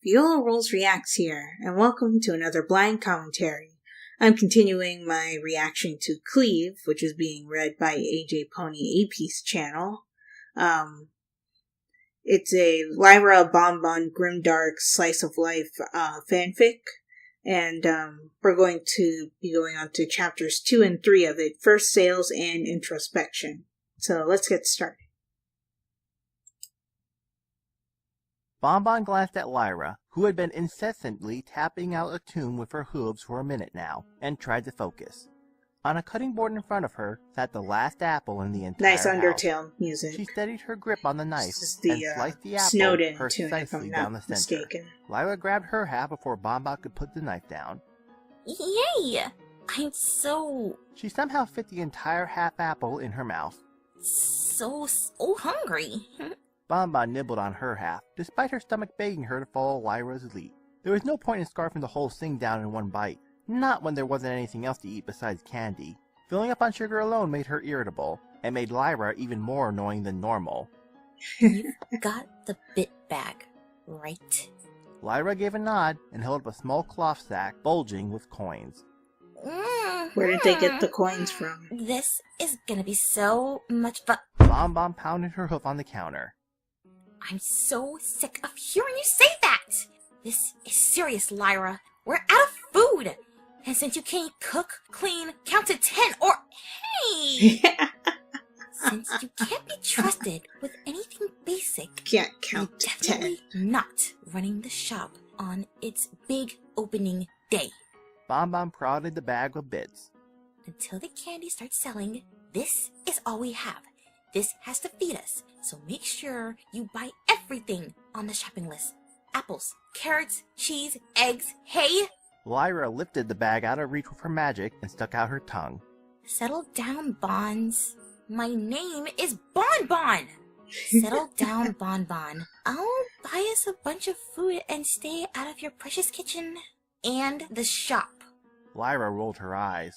ViolarulesReacts here, and welcome to another blind commentary. I'm continuing my reaction to Cleave, which is being read by AJ Pony AP's channel. It's a Lyra Bonbon Grimdark Slice of Life fanfic, and we're going to be going on to chapters 2 and 3 of it, first sales and introspection. So let's get started. Bonbon glanced at Lyra, who had been incessantly tapping out a tune with her hooves for a minute now, and tried to focus. On a cutting board in front of her sat the last apple in the entire Nice Undertale house. music. She steadied her grip on the knife and sliced the apple Snowden precisely down the center. Mistaken. Lyra grabbed her half before Bonbon could put the knife down. Yay! I'm so She somehow fit the entire half apple in her mouth. so hungry. Bonbon nibbled on her half, despite her stomach begging her to follow Lyra's lead. There was no point in scarfing the whole thing down in one bite, not when there wasn't anything else to eat besides candy. Filling up on sugar alone made her irritable, and made Lyra even more annoying than normal. You've got the bit bag, right? Lyra gave a nod and held up a small cloth sack bulging with coins. Where did they get the coins from? This is gonna be so much fun. Bonbon pounded her hoof on the counter. I'm so sick of hearing you say that! This is serious, Lyra. We're out of food! And since you can't cook, clean, count to 10, or hey! Since you can't be trusted with anything basic, Can't count to you're 10. definitely not running the shop on its big opening day. Bonbon prodded the bag with bits. Until the candy starts selling, this is all we have. This has to feed us, so make sure you buy everything on the shopping list. Apples, carrots, cheese, eggs, hay. Lyra lifted the bag out of reach with her magic and stuck out her tongue. Settle down, Bonds. My name is Bonbon. Settle down, Bonbon. I'll buy us a bunch of food and stay out of your precious kitchen and the shop. Lyra rolled her eyes.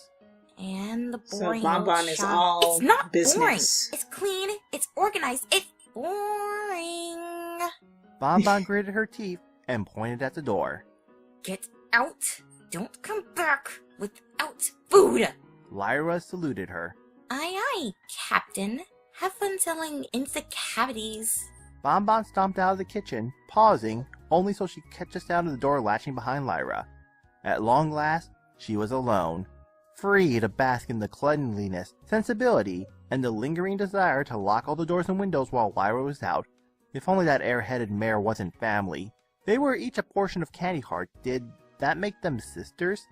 And the So boring Bonbon old is shop. all It's not business. boring. It's clean. It's organized. It's boring. Bonbon gritted her teeth and pointed at the door. Get out. Don't come back without food. Lyra saluted her. Aye, aye, Captain. Have fun selling insect cavities. Bonbon stomped out of the kitchen, pausing only so she could catch the sound of the door latching behind Lyra. At long last, she was alone, free to bask in the cleanliness, sensibility, and the lingering desire to lock all the doors and windows while Lyra was out. If only that air-headed mare wasn't family. They were each a portion of Candy Heart. Did that make them sisters?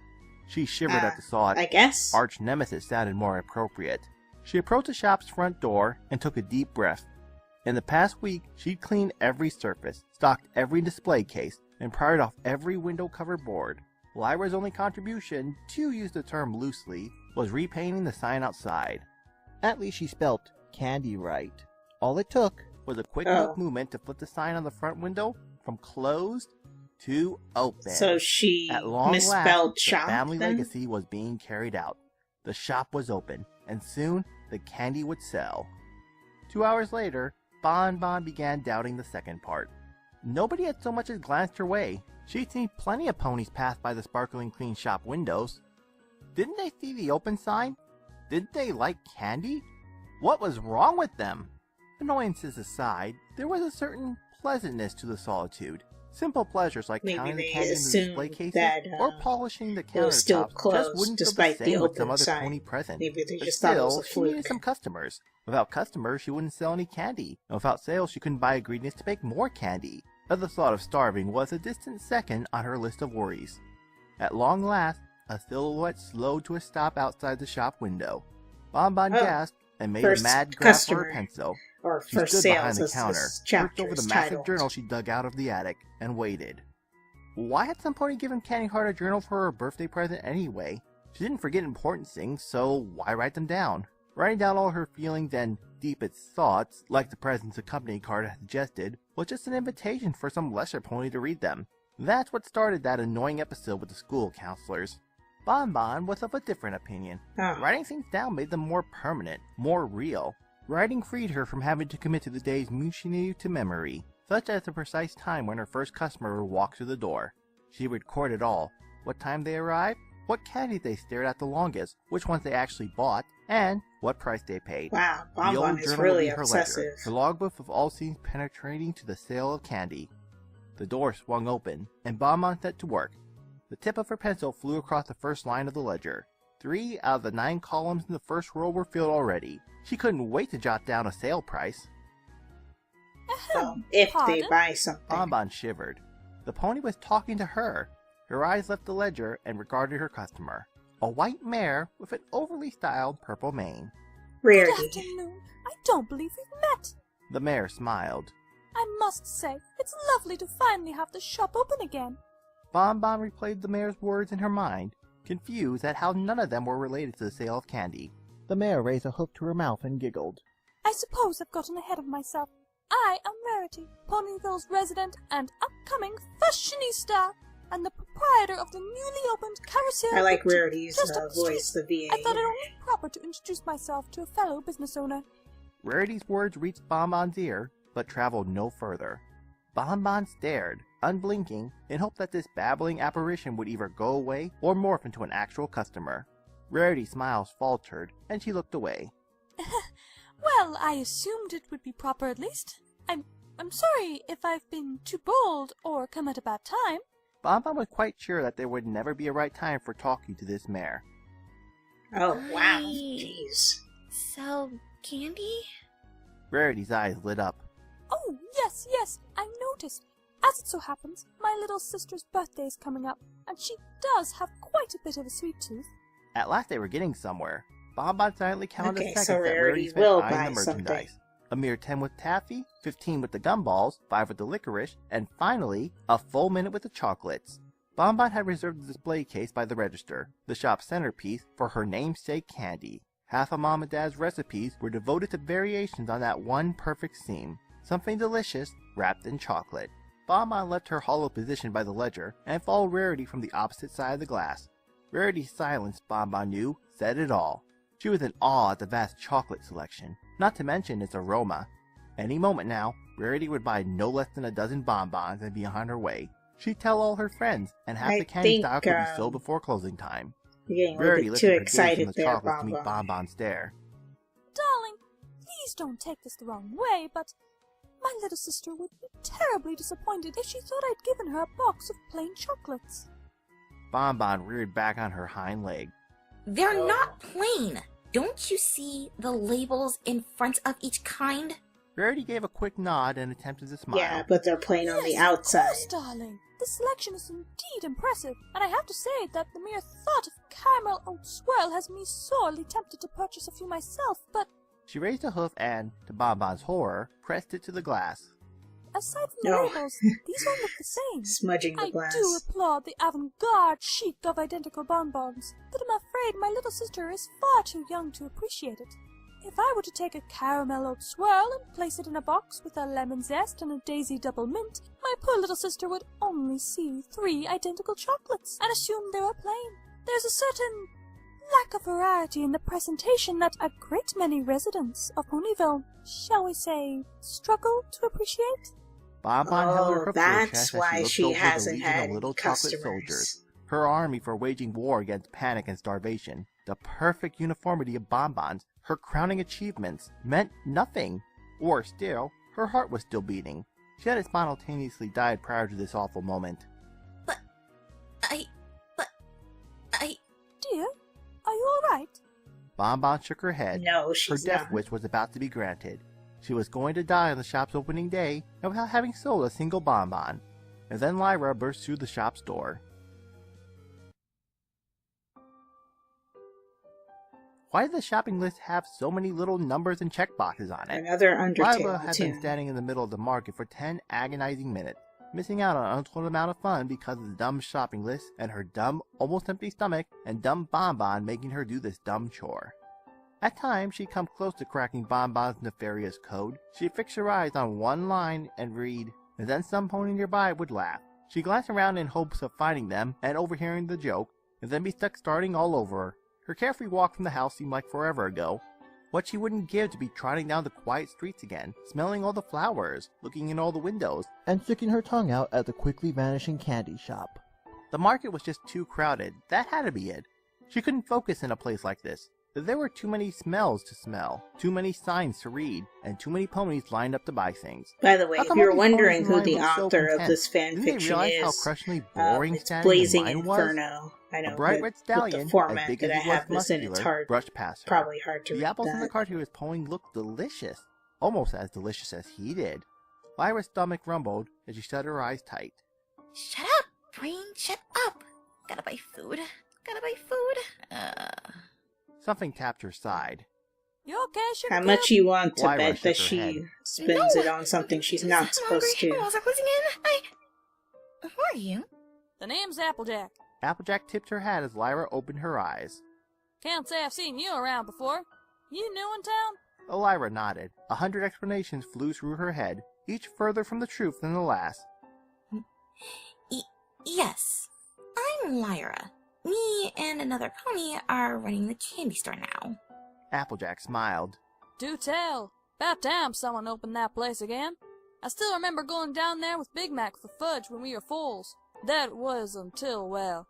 She shivered at the thought. I guess. Arch nemesis sounded more appropriate. She approached the shop's front door and took a deep breath. In the past week, she'd cleaned every surface, stocked every display case, and pried off every window-covered board. Lyra's only contribution, to use the term loosely, was repainting the sign outside. At least she spelt candy right. All it took was a quick movement to flip the sign on the front window from closed to open. So she At long misspelled last, shop, the family then? legacy was being carried out. The shop was open, and soon the candy would sell. 2 hours later, Bonbon began doubting the second part. Nobody had so much as glanced her way. She'd seen plenty of ponies pass by the sparkling clean shop windows. Didn't they see the open sign? Didn't they like candy? What was wrong with them? Annoyances aside, there was a certain pleasantness to the solitude. Simple pleasures like Maybe counting the they candy in the display assumed cases that, or polishing the it was still countertops closed just wouldn't feel despite the the same with some open other sign. pony present. Maybe they But just thought it was still, a she needed fluke. some customers. Without customers, she wouldn't sell any candy. And without sales, she couldn't buy ingredients to make more candy. But the thought of starving was a distant second on her list of worries. At long last, a silhouette slowed to a stop outside the shop window. Bonbon gasped and made a mad grab for her pencil. Or She first stood sales, behind the as counter, this perched chapter over the is massive titled. journal she dug out of the attic, and waited. Why had some pony given Candy Heart a journal for her birthday present anyway? She didn't forget important things, so why write them down? Writing down all her feelings and deepest thoughts, like the present's accompanying card had suggested, was just an invitation for some lesser pony to read them. That's what started that annoying episode with the school counselors. Bonbon was of a different opinion. Writing things down made them more permanent, more real. Writing freed her from having to commit to the days mutilated to memory. such as the precise time when her first customer would walk through the door. She would record it all: what time they arrived, what candies they stared at the longest, which ones they actually bought, and what price they paid. Wow, The Bonbon old is journal really would be her obsessive. ledger, her logbook of all scenes penetrating to the sale of candy. The door swung open, and Bonbon set to work. The tip of her pencil flew across the first line of the ledger. 3 out of the 9 columns in the first row were filled already. She couldn't wait to jot down a sale price. Well, if they Pardon? buy something. Bonbon shivered. The pony was talking to her. Her eyes left the ledger and regarded her customer. A white mare with an overly styled purple mane. Good Rarity. afternoon. I don't believe we've met. The mare smiled. I must say, it's lovely to finally have the shop open again. Bonbon replayed the mare's words in her mind, confused at how none of them were related to the sale of candy. The mare raised a hoof to her mouth and giggled. I suppose I've gotten ahead of myself. I am Rarity, Ponyville's resident and upcoming fashionista, and the proprietor of the newly opened Carousel. I like Boutique Rarity's just up the voice, street. the VA. I thought it only proper to introduce myself to a fellow business owner. Rarity's words reached Bonbon's ear, but traveled no further. Bonbon stared, unblinking, in hope that this babbling apparition would either go away or morph into an actual customer. Rarity's smiles faltered, and she looked away. Well, I assumed it would be proper at least. I'm sorry if I've been too bold or come at a bad time. Bonbon was quite sure that there would never be a right time for talking to this mare. Oh, wow. Right. Jeez. So, candy? Rarity's eyes lit up. Oh, yes, I noticed. As it so happens, my little sister's birthday is coming up, and she does have quite a bit of a sweet tooth. At last they were getting somewhere. Bonbon silently counted Okay, the so seconds that Rarity Rarity spent will eyeing buy the something. merchandise. A mere 10 with taffy, 15 with the gumballs, 5 with the licorice, and finally, a full minute with the chocolates. Bonbon had reserved the display case by the register, the shop's centerpiece, for her namesake candy. Half of Mom and Dad's recipes were devoted to variations on that one perfect seam, something delicious wrapped in chocolate. Bonbon left her hollow position by the ledger and followed Rarity from the opposite side of the glass. Rarity's silence, Bonbon knew, said it all. She was in awe at the vast chocolate selection, not to mention its aroma. Any moment now, Rarity would buy no less than a dozen bonbons and be on her way. She'd tell all her friends, and half the candy stock would be sold before closing time. You're getting a little Rarity bit lifted too her gaze from excited the there, chocolates to meet Bonbon. Bonbon's stare. Darling, please don't take this the wrong way, but my little sister would be terribly disappointed if she thought I'd given her a box of plain chocolates. Bonbon reared back on her hind leg. They're Oh. not plain. Don't you see the labels in front of each kind? Rarity gave a quick nod and attempted to smile. Yeah, but they're plain on the Yes, outside. Of course, darling. The selection is indeed impressive, and I have to say that the mere thought of caramel oat swirl has me sorely tempted to purchase a few myself, but She raised a hoof and, to Bonbon's horror, pressed it to the glass. aside from No. the labels, these all look the same. Smudging the I glass. do applaud the avant-garde chic of identical bonbons, but I'm afraid my little sister is far too young to appreciate it. If I were to take a caramel oat swirl and place it in a box with a lemon zest and a daisy double mint, my poor little sister would only see 3 identical chocolates and assume they were plain. There's a certain lack of variety in the presentation that a great many residents of Ponyville, shall we say, struggle to appreciate. Bonbon held her Oh, hoof to her chest that's as she why looked she over the hasn't legion had of little chocolate soldiers. customers. Her army for waging war against panic and starvation. The perfect uniformity of bonbons, her crowning achievements, meant nothing. Or still, her heart was still beating. She had spontaneously died prior to this awful moment. Dear, are you all right? Bonbon shook her head. No, Her she's death not. wish was about to be granted. She was going to die on the shop's opening day and without having sold a single bonbon. And then Lyra burst through the shop's door. Why did the shopping list have so many little numbers and checkboxes on it? Another Lyra Undertale, had too. been standing in the middle of the market for 10 agonizing minutes, missing out on an untold amount of fun because of the dumb shopping list and her dumb, almost empty stomach and dumb Bonbon making her do this dumb chore. At times, she'd come close to cracking Bonbon's nefarious code. She'd fix her eyes on one line and read, and then some pony nearby would laugh. She'd glance around in hopes of finding them and overhearing the joke, and then be stuck starting all over. Her carefree walk from the house seemed like forever ago. What she wouldn't give to be trotting down the quiet streets again, smelling all the flowers, looking in all the windows, and sticking her tongue out at the quickly vanishing candy shop. The market was just too crowded. That had to be it. She couldn't focus in a place like this. There were too many smells to smell, too many signs to read, and too many ponies lined up to buy things. By the way, How if come you're all these wondering ponies who in the line look so author of content? this fan Didn't they fiction realize how is, crushingly boring it's standing in Blazing line was? Inferno. I know, A bright red with stallion, the format as big that as I he was have this in, it's muscular, hard, brushed past her. probably hard to The read apples in the that. cart he was pulling looked delicious, almost as delicious as he did. Lyra's stomach rumbled as she shut her eyes tight. Shut up, brain, shut up. Gotta buy food. Something tapped her side. You okay, Sugar How Cube? much you want to Lyra bet shook that her she head. spends No! it on something she's I'm not supposed hungry. to? Walls are closing in. Who are you? The name's Applejack. Applejack tipped her hat as Lyra opened her eyes. Can't say I've seen you around before. You new in town? Lyra nodded. 100 explanations flew through her head, each further from the truth than the last. Yes, I'm Lyra. Me and another pony are running the candy store now. Applejack smiled. Do tell. About time someone opened that place again. I still remember going down there with Big Mac for fudge when we were fools. That was until, well,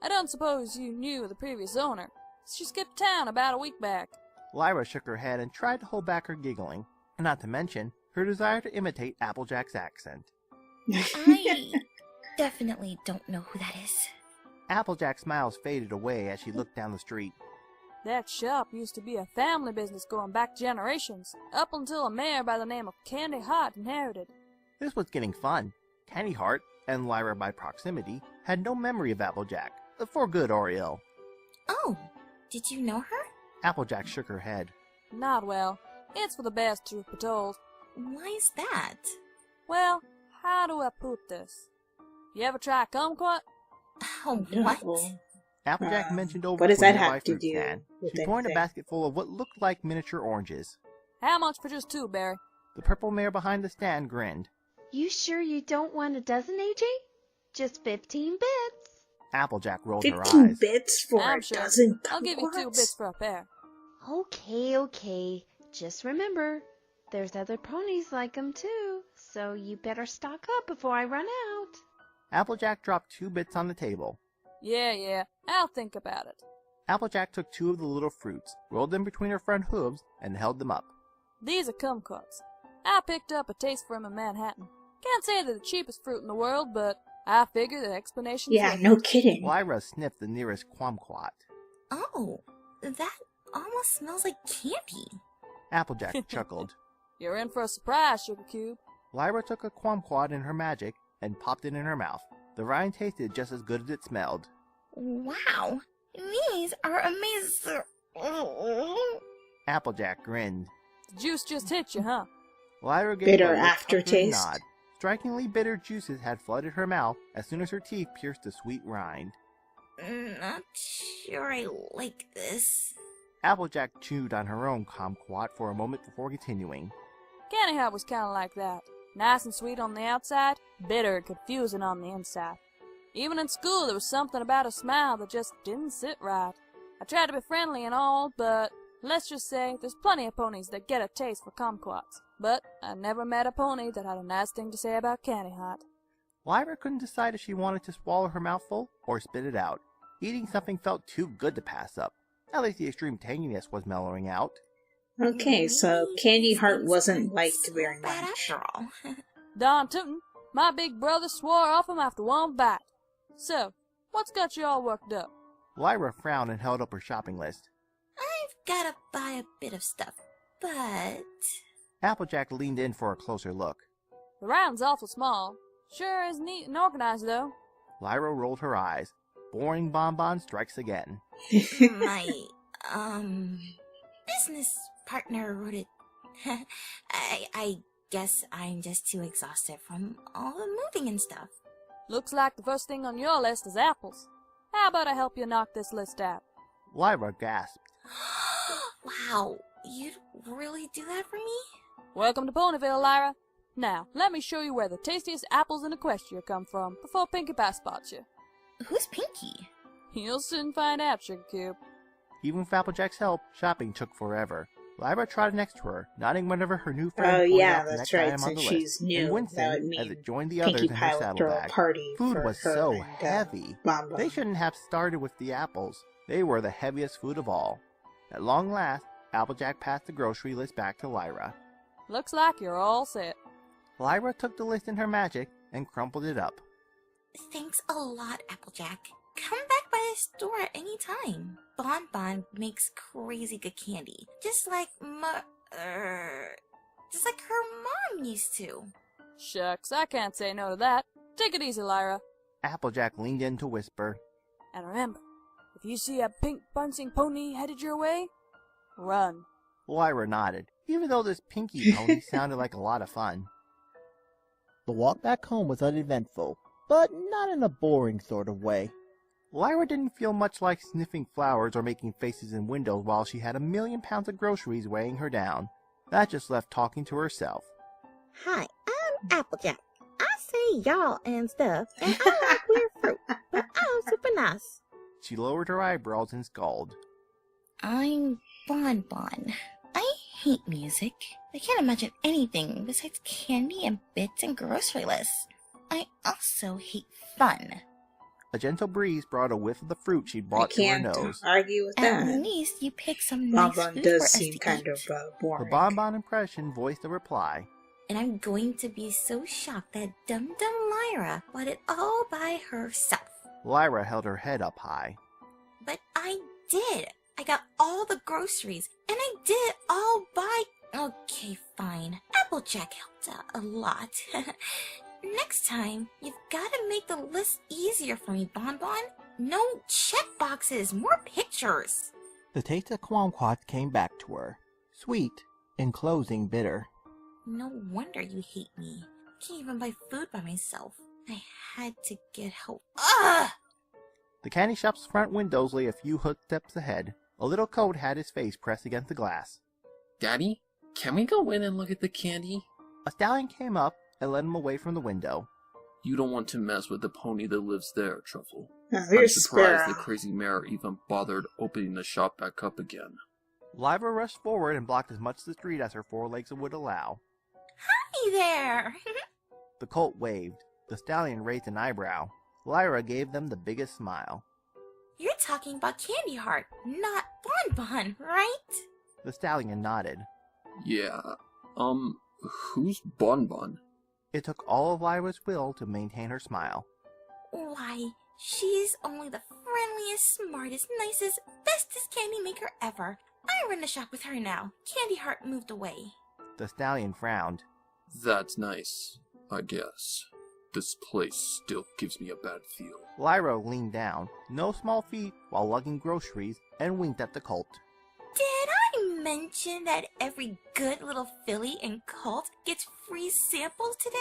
I don't suppose you knew the previous owner. She skipped town about a week back. Lyra shook her head and tried to hold back her giggling, not to mention her desire to imitate Applejack's accent. I definitely don't know who that is. Applejack's smiles faded away as she looked down the street. That shop used to be a family business going back generations, up until a mayor by the name of Candy Heart inherited. This was getting fun. Candy Heart, and Lyra by proximity, had no memory of Applejack, for good or ill. Oh, did you know her? Applejack shook her head. Not well. It's for the best, truth be told. Why is that? Well, how do I put this? You ever try kumquat? Oh, No. what? Applejack mentioned over What does to a that nearby have to fruit do stand. with She pointed a anything? basket full of what looked like miniature oranges. How much for just 2, Barry? The purple mare behind the stand grinned. You sure you don't want a dozen, AJ? Just 15 bits. Applejack rolled her 15 eyes. bits for I'm a sure. dozen I'll give you 2 kumquats? bits for a pair. Okay. Just remember, there's other ponies like 'em too, so you better stock up before I run out. Applejack dropped 2 bits on the table. Yeah, I'll think about it. Applejack took 2 of the little fruits, rolled them between her front hooves, and held them up. These are kumquats. I picked up a taste for 'em in Manhattan. Can't say they're the cheapest fruit in the world, but I figure the explanation's Yeah, worth no it. kidding. Lyra sniffed the nearest kumquat. Oh, that almost smells like candy. Applejack chuckled. You're in for a surprise, Sugar Cube. Lyra took a kumquat in her magic and popped it in her mouth. The rind tasted just as good as it smelled. Wow, these are amazing. Applejack grinned. The juice just hit you, huh? Lyra gave Bitter a lip aftertaste. nod. Strikingly bitter juices had flooded her mouth as soon as her teeth pierced the sweet rind. Not sure I like this. Applejack chewed on her own kumquat for a moment before continuing. Candy Heart was kind of like that. Nice and sweet on the outside, bitter and confusing on the inside. Even in school, there was something about a smile that just didn't sit right. I tried to be friendly and all, but let's just say there's plenty of ponies that get a taste for kumquats. But I never met a pony that had a nice thing to say about Candy Heart. Lyra couldn't decide if she wanted to swallow her mouthful or spit it out. Eating something felt too good to pass up. At least the extreme tanginess was mellowing out. Okay, so Candy Heart wasn't liked So very bad much. after all. Darn tootin', my big brother swore off him after one bite. So, what's got you all worked up? Lyra frowned and held up her shopping list. I've gotta buy a bit of stuff, but Applejack leaned in for a closer look. The round's awful small. Sure is neat and organized, though. Lyra rolled her eyes. Boring bonbon strikes again. my business partner wrote it. I guess I'm just too exhausted from all the moving and stuff. Looks like the first thing on your list is apples. How about I help you knock this list out? Lyra gasped. Wow, you'd really do that for me? Welcome to Ponyville, Lyra. Now, let me show you where the tastiest apples in Equestria come from before Pinkie Pie spots you. Who's Pinkie? You'll soon find out, Sugar Cube. Even with Applejack's help, shopping took forever. Lyra trotted next to her, nodding whenever her new friend Oh pointed yeah, out the that's next right. item on the Since list, she's and new, that would wincing mean as it joined the others Pinkie in Pie her would throw a saddlebag. party Food for was her so and, heavy. Bon Bon. They shouldn't have started with the apples. They were the heaviest food of all. At long last, Applejack passed the grocery list back to Lyra. Looks like you're all set. Lyra took the list in her magic and crumpled it up. Thanks a lot, Applejack. Come back by the store at any time. Bon Bon makes crazy good candy, just like her mom used to. Shucks, I can't say no to that. Take it easy, Lyra. Applejack leaned in to whisper. And remember, if you see a pink bouncing pony headed your way, run. Lyra nodded, even though this Pinkie pony sounded like a lot of fun. The walk back home was uneventful, but not in a boring sort of way. Lyra didn't feel much like sniffing flowers or making faces in windows while she had 1,000,000 pounds of groceries weighing her down. That just left talking to herself. Hi, I'm Applejack. I say y'all and stuff, and I like weird fruit, but I'm super nice. She lowered her eyebrows and scowled. I'm Bon Bon. I hate music. I can't imagine anything besides candy and bits and grocery lists. I also hate fun. A gentle breeze brought a whiff of the fruit she'd I brought to her can't nose. argue with At that. least you pick some Bon nice Bon food does for us seem to kind eat. of The boring. bonbon impression voiced a reply. And I'm going to be so shocked that Dum Dum Lyra bought it all by herself. Lyra held her head up high. But I did. I got all the groceries, and I did it all by... Okay, fine. Applejack helped out a lot. Next time, you've got to make the list easier for me, Bon Bon. No check boxes, more pictures. The taste of kumquats came back to her, sweet, enclosing bitter. No wonder you hate me. I can't even buy food by myself. I had to get help. Ugh! The candy shop's front windows lay a few footsteps ahead. A little coat had his face pressed against the glass. Daddy, can we go in and look at the candy? A stallion came up and led him away from the window. You don't want to mess with the pony that lives there, Truffle. Oh, I'm here's surprised Sparrow. the crazy mayor even bothered opening the shop back up again. Lyra rushed forward and blocked as much of the street as her forelegs would allow. Hey there! The colt waved. The stallion raised an eyebrow. Lyra gave them the biggest smile. You're talking about Candy Heart, not Bon Bon, right? The stallion nodded. Yeah, who's Bon Bon? It took all of Lyra's will to maintain her smile. Why, she's only the friendliest, smartest, nicest, bestest candy maker ever. I run the shop with her now. Candy Heart moved away. The stallion frowned. That's nice, I guess. This place still gives me a bad feel. Lyra leaned down, no small feat, while lugging groceries, and winked at the colt. Did I mention that every good little filly and colt gets free samples today?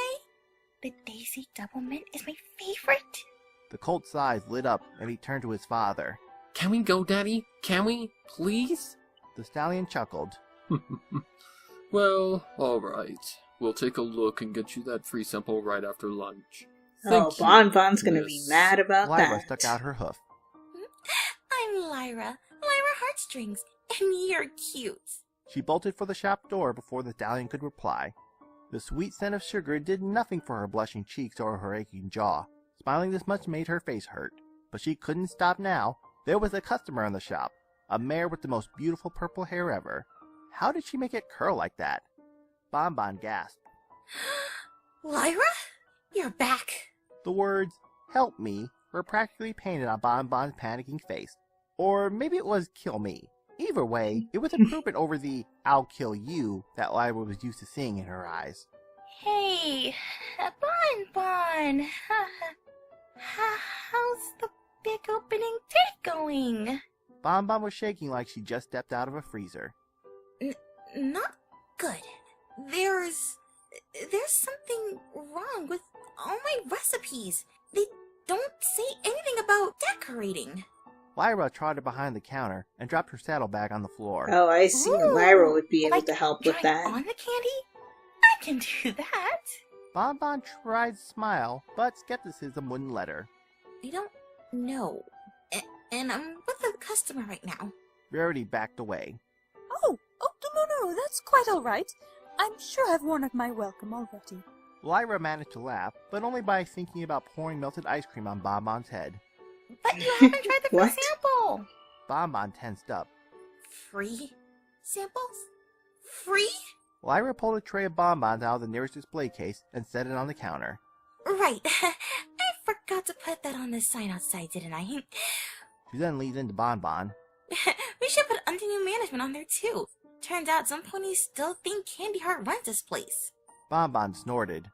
The Daisy Double Mint is my favorite. The colt's eyes lit up, and he turned to his father. Can we go, Daddy? Can we? Please? The stallion chuckled. Well, alright. We'll take a look and get you that free sample right after lunch. Oh, Thank you, Bon Bon's gonna be Miss. mad about Lyra that. stuck out her hoof. I'm Lyra Heartstrings, and you're cute. She bolted for the shop door before the stallion could reply. The sweet scent of sugar did nothing for her blushing cheeks or her aching jaw. Smiling this much made her face hurt. But she couldn't stop now. There was a customer in the shop, a mare with the most beautiful purple hair ever. How did she make it curl like that? Bon Bon gasped. Lyra? You're back. The words, "Help me," were practically painted on Bon Bon's panicking face. Or maybe it was "Kill me." Either way, it was improvement over the "I'll kill you" that Lyra was used to seeing in her eyes. Hey, Bon Bon. How's the big opening date going? Bon Bon was shaking like she just stepped out of a freezer. Not good. There's something wrong with all my recipes. They don't say anything about decorating. Lyra trotted behind the counter and dropped her saddlebag on the floor. Oh, I see. Ooh, Lyra would be able like to help with trying that. on the candy? I can do that. Bon Bon tried to smile, but skepticism wouldn't let her. I don't know. And I'm with a customer right now. Rarity backed away. Oh, No, that's quite all right. I'm sure I've worn out my welcome already. Lyra managed to laugh, but only by thinking about pouring melted ice cream on Bonbon's head. But you haven't tried the free What? sample! Bonbon tensed up. Free samples? Free? Lyra pulled a tray of bonbons out of the nearest display case and set it on the counter. Right. I forgot to put that on the sign outside, didn't I? She then leaned into Bonbon. We should put under new management on there too. Turns out some ponies still think Candy Heart runs this place. Bonbon snorted.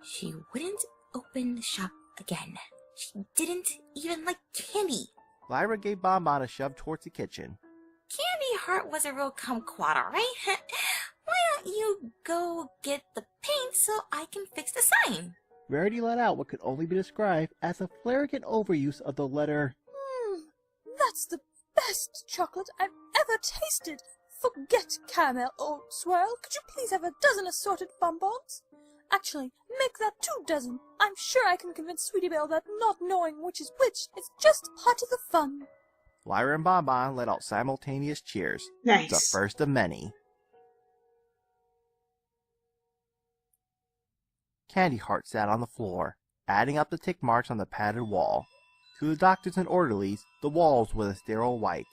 She wouldn't open the shop again. She didn't even like candy. Lyra gave Bonbon a shove towards the kitchen. Candy Heart was a real kumquat, alright? Why don't you go get the paint so I can fix the sign? Rarity let out what could only be described as a flagrant overuse of the letter. That's the best chocolate I've ever tasted. Forget caramel, old swirl. Could you please have a dozen assorted bonbons? Actually, make that 2 dozen. I'm sure I can convince Sweetie Belle that not knowing which is which is just part of the fun. Lyra and Bonbon let out simultaneous cheers. Nice. The first of many. Candy Heart sat on the floor, adding up the tick marks on the padded wall. To the doctors and orderlies, the walls were a sterile white.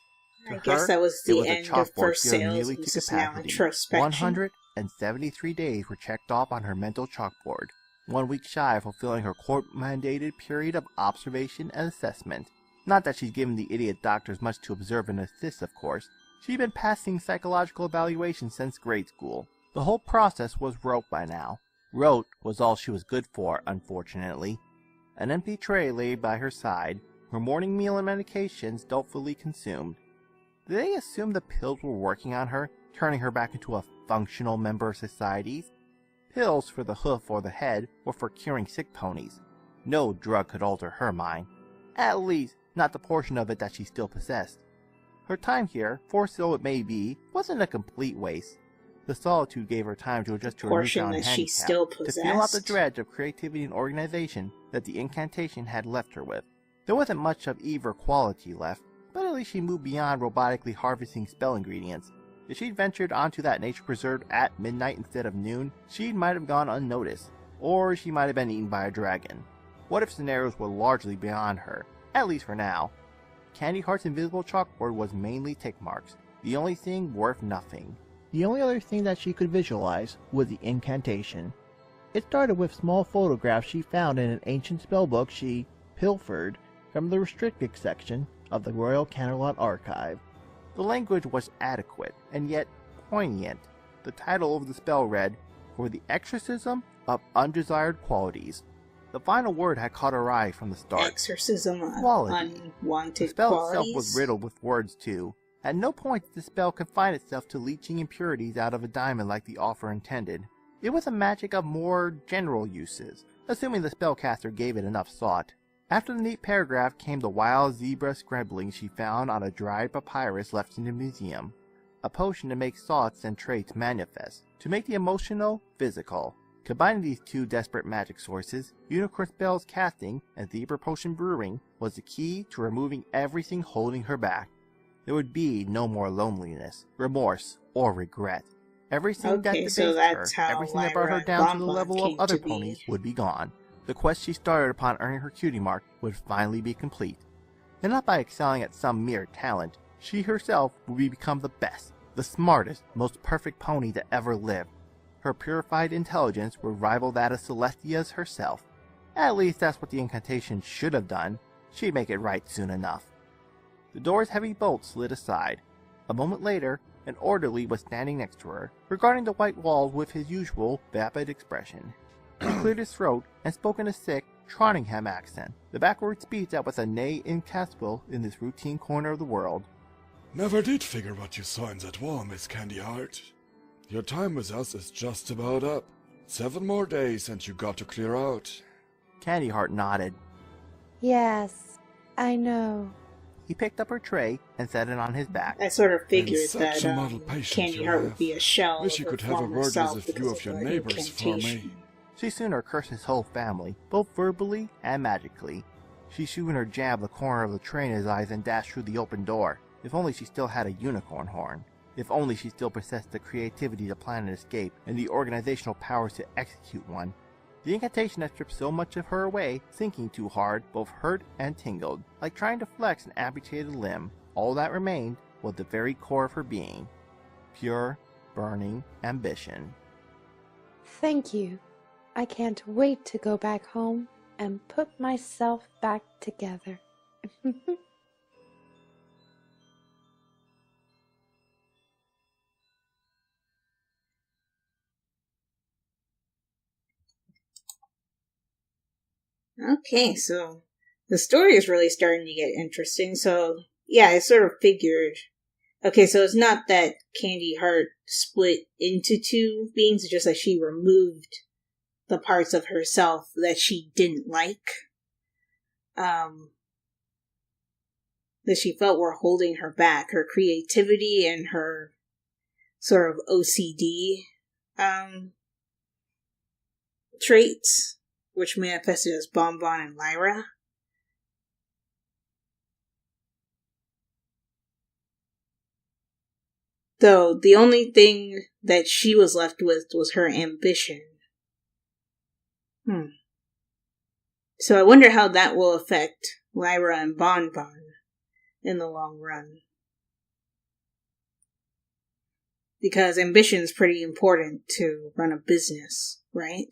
To I guess her, that was it the was a end of chalkboard first filled sales. nearly And to this is now capacity. introspection. 173 days were checked off on her mental chalkboard, 1 week shy of fulfilling her court-mandated period of observation and assessment. Not that she's given the idiot doctors much to observe and assist, of course. She'd been passing psychological evaluations since grade school. The whole process was rote by now. Rote was all she was good for, unfortunately. An empty tray lay by her side, her morning meal and medications doubtfully consumed. Did they assume the pills were working on her, turning her back into a functional member of society? Pills for the hoof or the head were for curing sick ponies. No drug could alter her mind. At least, not the portion of it that she still possessed. Her time here, forced though it may be, wasn't a complete waste. The solitude gave her time to adjust to her Portion newfound that she handicap, still to feel out the possessed. dread of creativity and organization that the incantation had left her with. There wasn't much of either quality left, but at least she moved beyond robotically harvesting spell ingredients. If she'd ventured onto that nature preserve at midnight instead of noon, she might have gone unnoticed, or she might have been eaten by a dragon. What if scenarios were largely beyond her, at least for now? Candy Heart's invisible chalkboard was mainly tick marks, the only thing worth nothing. The only other thing that she could visualize was the incantation. It started with small photographs she found in an ancient spellbook she pilfered from the restricted section of the Royal Canterlot Archive. The language was adequate, and yet poignant. The title of the spell read, For the Exorcism of Undesired Qualities. The final word had caught her eye from the start. Exorcism of Quality. The unwanted spell qualities. itself was riddled with words, too. At no point did the spell confine itself to leaching impurities out of a diamond like the offer intended. It was a magic of more general uses, assuming the spellcaster gave it enough thought. After the neat paragraph came the wild zebra scribbling she found on a dried papyrus left in the museum. A potion to make thoughts and traits manifest, to make the emotional physical. Combining these two desperate magic sources, unicorn spells casting and zebra potion brewing was the key to removing everything holding her back. There would be no more loneliness, remorse, or regret. Everything that debased that's her, how everything that brought her Lyra down to the Bonbon level of came other to be. ponies would be gone. The quest she started upon earning her cutie mark would finally be complete. And not by excelling at some mere talent, she herself would become the best, the smartest, most perfect pony that ever lived. Her purified intelligence would rival that of Celestia's herself. At least that's what the incantation should have done. She'd make it right soon enough. The door's heavy bolt slid aside. A moment later, an orderly was standing next to her, regarding the white walls with his usual vapid expression. He cleared his throat and spoke in a thick Trondheim accent, the backward speech that was a nay incapable in this routine corner of the world. Never did figure what you saw in that wall, Miss Candy Heart. Your time with us is just about up. 7 more days and you got to clear out. Candy Heart nodded. Yes, I know. He picked up her tray and set it on his back. I sort of figured such that a model patient Candy you Heart have. would be a shell Wish you of her could have a former word with self a few because of your the neighbors for incantation. me. She sooner cursed his whole family, both verbally and magically. She sooner jabbed the corner of the tray in his eyes and dashed through the open door. If only she still had a unicorn horn. If only she still possessed the creativity to plan an escape and the organizational powers to execute one. The incantation had stripped so much of her away, sinking too hard, both hurt and tingled, like trying to flex an amputated limb. All that remained was the very core of her being. Pure, burning ambition. Thank you. I can't wait to go back home and put myself back together. Okay, so the story is really starting to get interesting. So, yeah, I sort of figured. Okay, so it's not that Candy Heart split into two beings, it's just that she removed the parts of herself that she didn't like. That she felt were holding her back. Her creativity and her sort of OCD traits, which manifested as Bonbon and Lyra. Though the only thing that she was left with was her ambition. So I wonder how that will affect Lyra and Bonbon in the long run. Because ambition is pretty important to run a business, right?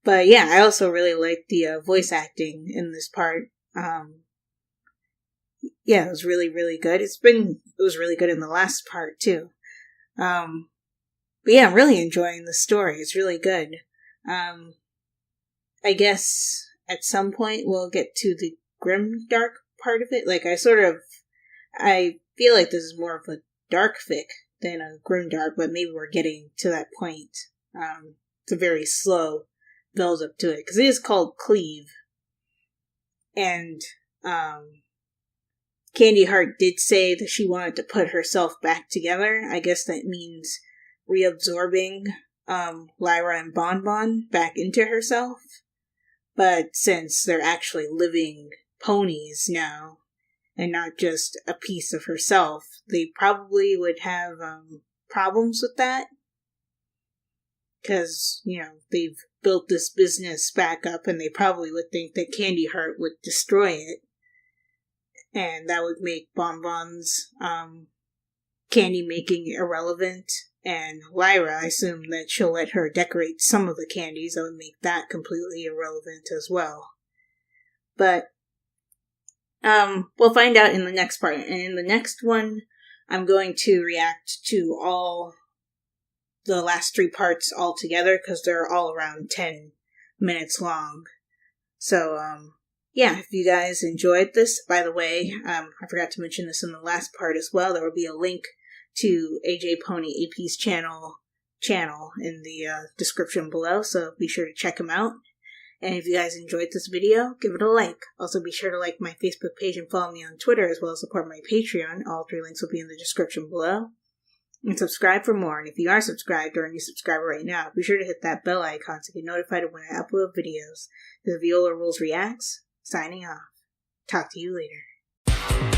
But yeah, I also really like the voice acting in this part. Yeah, it was really, really good. It was really good in the last part too. But yeah, I'm really enjoying the story. It's really good. I guess at some point we'll get to the Grimdark part of it. Like, I feel like this is more of a dark fic than a Grimdark, but maybe we're getting to that point. It's a very slow build up to it, because it is called Cleave. And, Candy Heart did say that she wanted to put herself back together. I guess that means reabsorbing Lyra and Bonbon back into herself. But since they're actually living ponies now, and not just a piece of herself, they probably would have problems with that. Because, they've built this business back up, and they probably would think that Candy Heart would destroy it. And that would make Bonbon's candy making irrelevant. And Lyra, I assume that she'll let her decorate some of the candies. That would make that completely irrelevant as well. But we'll find out in the next part. And in the next one, I'm going to react to all the last 3 parts all together, because they're all around 10 minutes long. So, yeah, if you guys enjoyed this, by the way, I forgot to mention this in the last part as well, there will be a link to AJ Pony AP's channel in the description below, so be sure to check him out. And if you guys enjoyed this video, give it a like. Also be sure to like my Facebook page and follow me on Twitter, as well as support my Patreon. All 3 links will be in the description below. And subscribe for more. And if you are subscribed or a new subscriber right now, be sure to hit that bell icon to get notified of when I upload videos. This is ViolarulesReacts, signing off. Talk to you later.